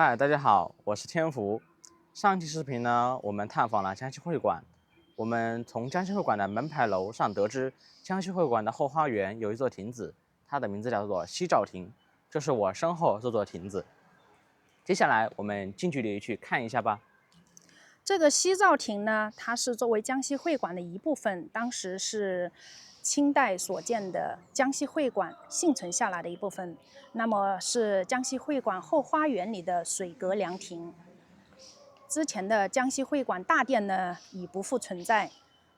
嗨，大家好，我是天福。上期视频呢，我们探访了江西会馆。我们从江西会馆的门牌楼上得知，江西会馆的后花园有一座亭子，它的名字叫做西照亭，这是我身后这座亭子。接下来我们近距离去看一下吧。这个西照亭呢，它是作为江西会馆的一部分，当时是清代所建的江西会馆幸存下来的一部分。那么是江西会馆后花园里的水阁凉亭。之前的江西会馆大殿呢已不复存在，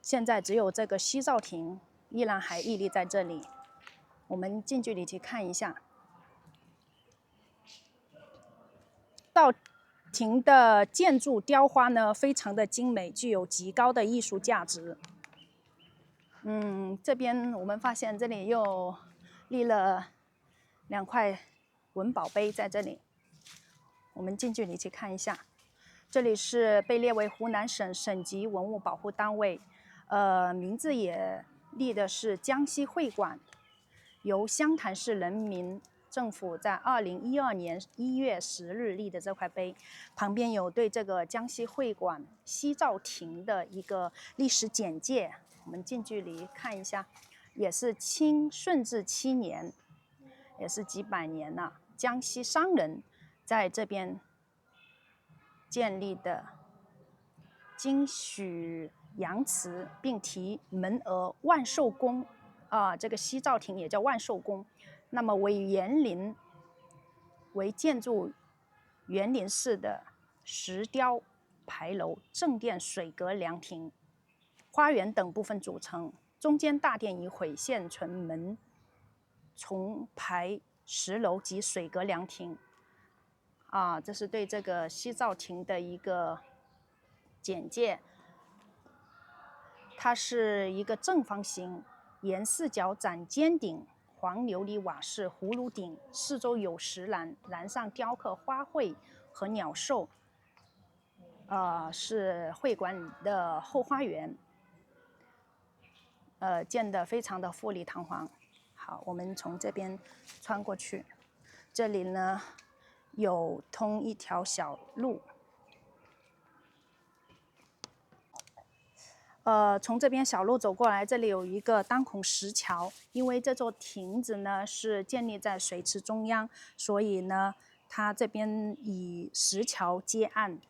现在只有这个西照亭依然还屹立在这里。我们近距离去看一下。照亭的建筑雕花呢，非常的精美，具有极高的艺术价值。这边我们发现这里又立了2块文保碑在这里，我们近距离去看一下。这里是被列为湖南省省级文物保护单位，名字也立的是江西会馆，由湘潭市人民政府在2012年1月10日立的这块碑，旁边有对这个江西会馆西照亭的一个历史简介，我们近距离看一下，也是清顺治7年，也是几百年了，江西商人在这边建立的金许洋祠，并题门额万寿宫这个西照亭也叫万寿宫。那么为建筑园林式的石雕牌楼、正殿、水阁凉亭、花园等部分组成。中间大殿以毁现存门重牌石楼及水阁凉亭。这是对这个西照亭的一个简介。它是一个正方形，沿4角展尖顶，黄琉璃瓦式葫芦顶，四周有石栏，栏上雕刻花卉和鸟兽。是会馆的后花园，建得非常的富丽堂皇。好，我们从这边穿过去，这里呢有通一条小路。从这边小路走过来，这里有一个单孔石桥。因为这座亭子呢是建立在水池中央，所以呢，它这边以石桥接岸。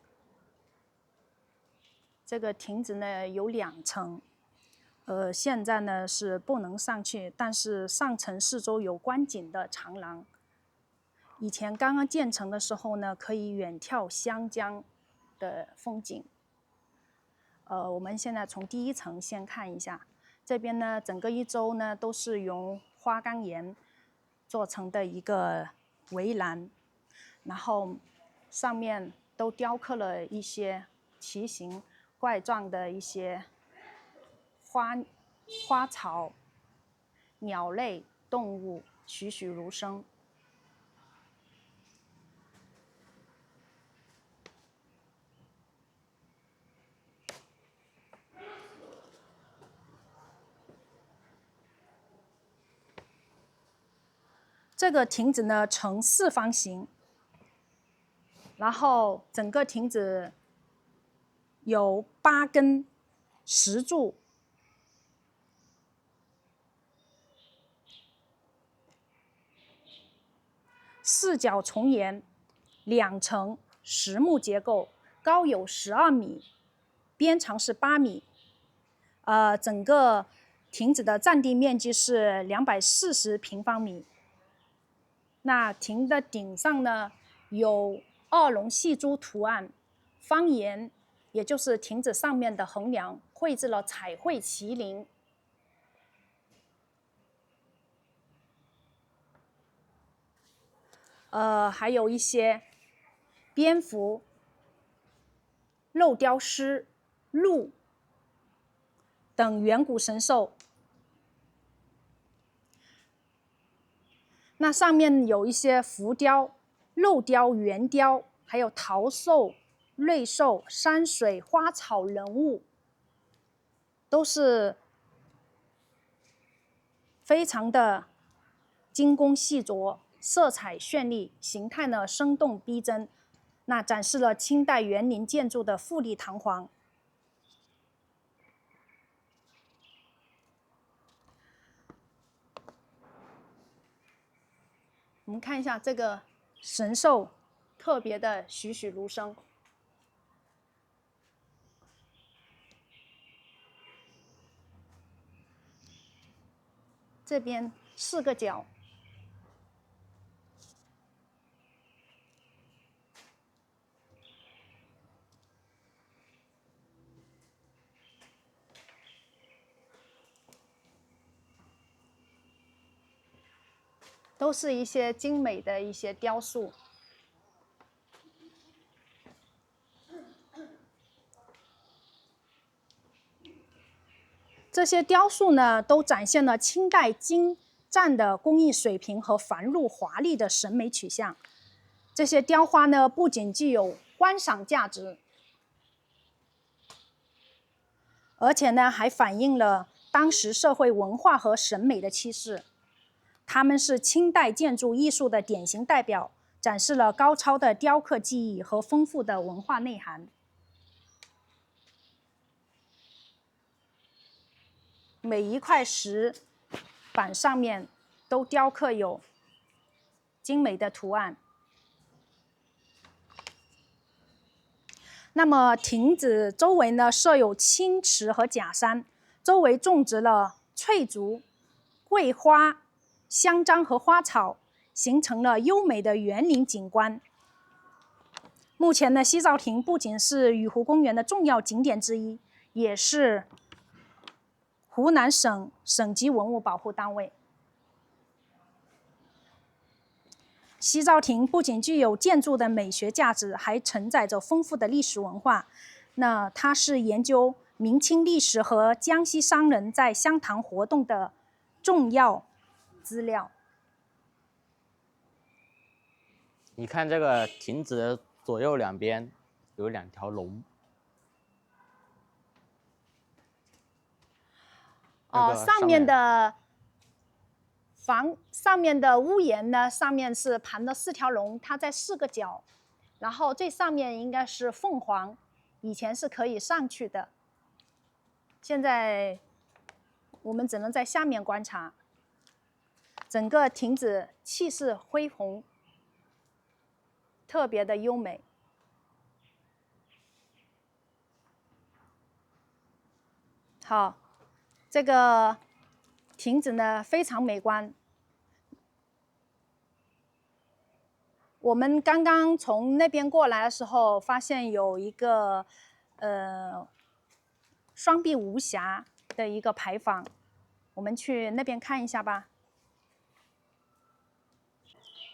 这个亭子呢有2层，现在呢是不能上去，但是上层四周有观景的长廊。以前刚刚建成的时候呢，可以远眺湘江的风景。我们现在从第1层先看一下，这边呢，整个一周呢都是用花岗岩做成的一个围栏，然后上面都雕刻了一些奇形怪状的一些花草、鸟类、动物，栩栩如生。这个亭子呢呈4方形，然后整个亭子有8根石柱，4角重檐，2层实木结构，高有12米，边长是8米。整个亭子的占地面积是240平方米。那亭的顶上呢有2龙戏珠图案，方檐也就是亭子上面的横梁绘制了彩绘麒麟。还有一些蝙蝠、肉雕狮、鹿等远古神兽。那上面有一些浮雕、肉雕、圆雕，还有桃兽、瑞兽、山水、花草、人物，都是非常的精工细琢，色彩绚丽，形态呢生动逼真。那展示了清代园林建筑的富丽堂皇。我们看一下这个神兽，特别的栩栩如生。这边4个角，都是一些精美的一些雕塑。这些雕塑呢，都展现了清代精湛的工艺水平和繁缛华丽的审美取向。这些雕花呢，不仅具有观赏价值，而且呢，还反映了当时社会文化和审美的趋势。它们是清代建筑艺术的典型代表，展示了高超的雕刻技艺和丰富的文化内涵。每一块石板上面都雕刻有精美的图案。那么亭子周围呢，设有青池和假山，周围种植了翠竹、桂花、香樟和花草，形成了优美的园林景观。目前呢，西照亭不仅是雨湖公园的重要景点之一，也是湖南省省级文物保护单位。西照亭不仅具有建筑的美学价值，还承载着丰富的历史文化。那它是研究明清历史和江西商人在湘潭活动的重要资料。你看这个亭子的左右两边有2条龙。上面的上面的屋檐呢，上面是盘的4条龙，它在4个角，然后最上面应该是凤凰，以前是可以上去的，现在我们只能在下面观察。整个亭子气势恢宏，特别的优美。好，这个亭子呢非常美观。我们刚刚从那边过来的时候，发现有一个双臂无暇的一个牌坊，我们去那边看一下吧。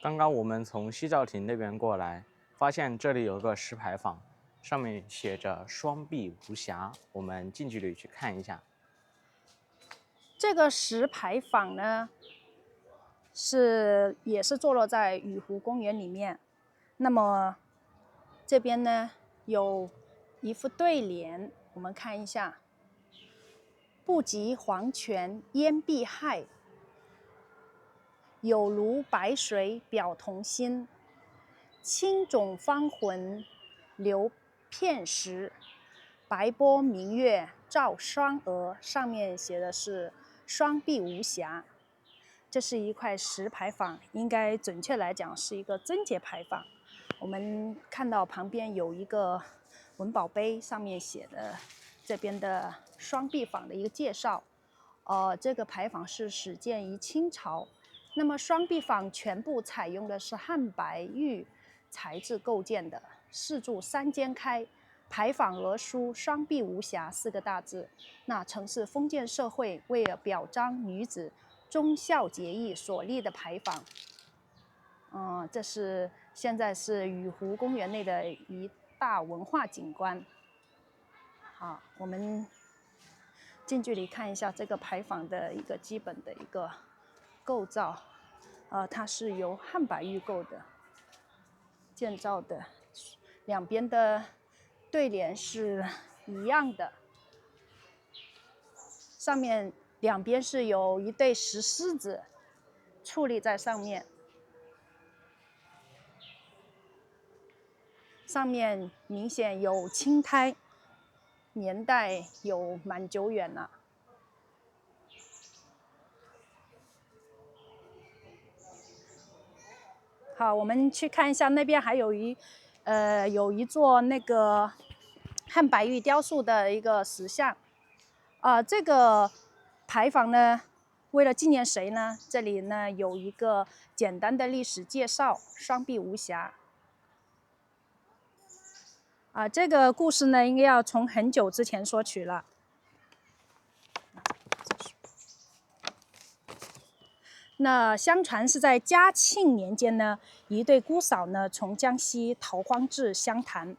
刚刚我们从西照亭那边过来，发现这里有个石牌坊，上面写着“双臂无暇”，我们近距离去看一下。这个石牌坊呢，也是坐落在雨湖公园里面。那么这边呢有一副对联，我们看一下：不及黄泉淹碧害，有如白水表同心。青冢芳魂留片时，白波明月照双蛾。上面写的是双臂无暇。这是一块石牌坊，应该准确来讲是一个贞节牌坊。我们看到旁边有一个文保碑，上面写的这边的双臂坊的一个介绍。这个牌坊是始建于清朝。那么双臂坊全部采用的是汉白玉材质构建的，4柱3间开，牌坊额书“双臂无暇”4个大字。那曾是封建社会为了表彰女子忠孝节义所立的牌坊。这是现在是雨湖公园内的一大文化景观。好，我们近距离看一下这个牌坊的一个基本的一个构造。它是由汉白玉构的建造的，两边的对联是一样的，上面两边是有一对石狮子矗立在上面。上面明显有青苔，年代有蛮久远了。好，我们去看一下那边还有一座那个汉白玉雕塑的一个石像。这个牌坊呢，为了纪念谁呢？这里呢有一个简单的历史介绍：双臂无暇。这个故事呢，应该要从很久之前说起了。那相传是在嘉庆年间呢，一对姑嫂呢从江西逃荒至湘潭。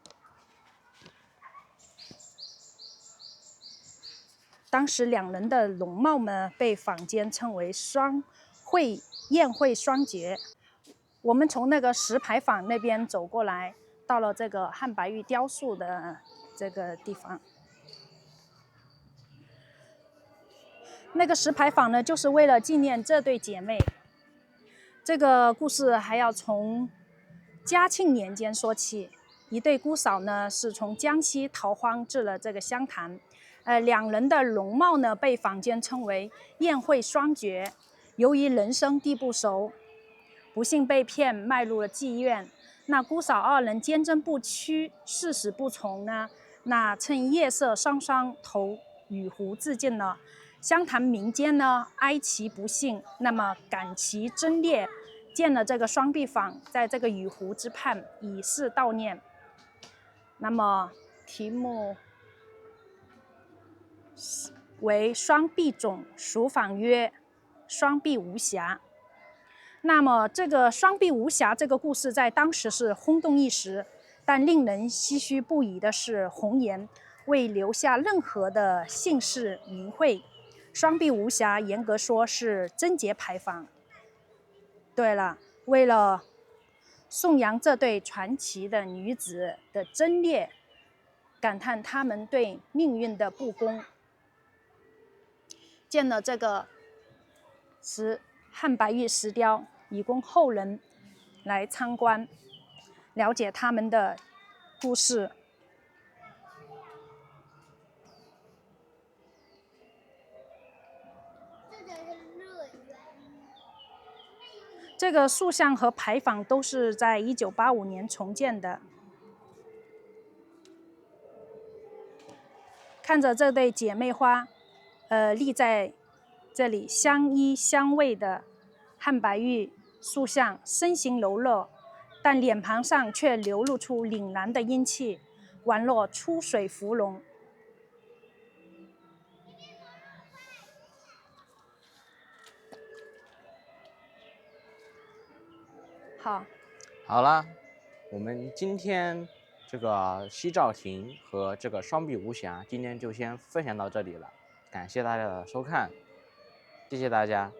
当时两人的容貌呢，被坊间称为宴会双绝。我们从那个石牌坊那边走过来，到了这个汉白玉雕塑的这个地方。那个石牌坊呢，就是为了纪念这对姐妹。这个故事还要从嘉庆年间说起。一对姑嫂呢，是从江西逃荒至了这个湘潭。两人的容貌呢，被坊间称为宴会双绝。由于人生地不熟，不幸被骗迈入了妓院。那姑嫂二人坚贞不屈，誓死不从呢。那趁夜色，双双投雨湖自尽了。湘潭民间呢，哀其不幸，那么感其贞烈，建了这个双璧坊，在这个雨湖之畔，以示悼念。那么题目为双璧冢，属坊曰双璧无瑕。那么这个双璧无瑕这个故事在当时是轰动一时，但令人唏嘘不已的是，红颜未留下任何的姓氏名讳。双璧无瑕严格说是贞节牌坊。对了，为了颂扬这对传奇的女子的贞烈，感叹她们对命运的不公，建了这个汉白玉石雕，以供后人来参观，了解他们的故事。这个塑像和牌坊都是在1985年重建的。看着这对姐妹花，立在这里相依相偎的汉白玉塑像，身形柔弱，但脸庞上却流露出凛然的英气，宛若出水芙蓉。好了，我们今天这个西照亭和这个双璧无瑕，今天就先分享到这里了。感谢大家的收看，谢谢大家。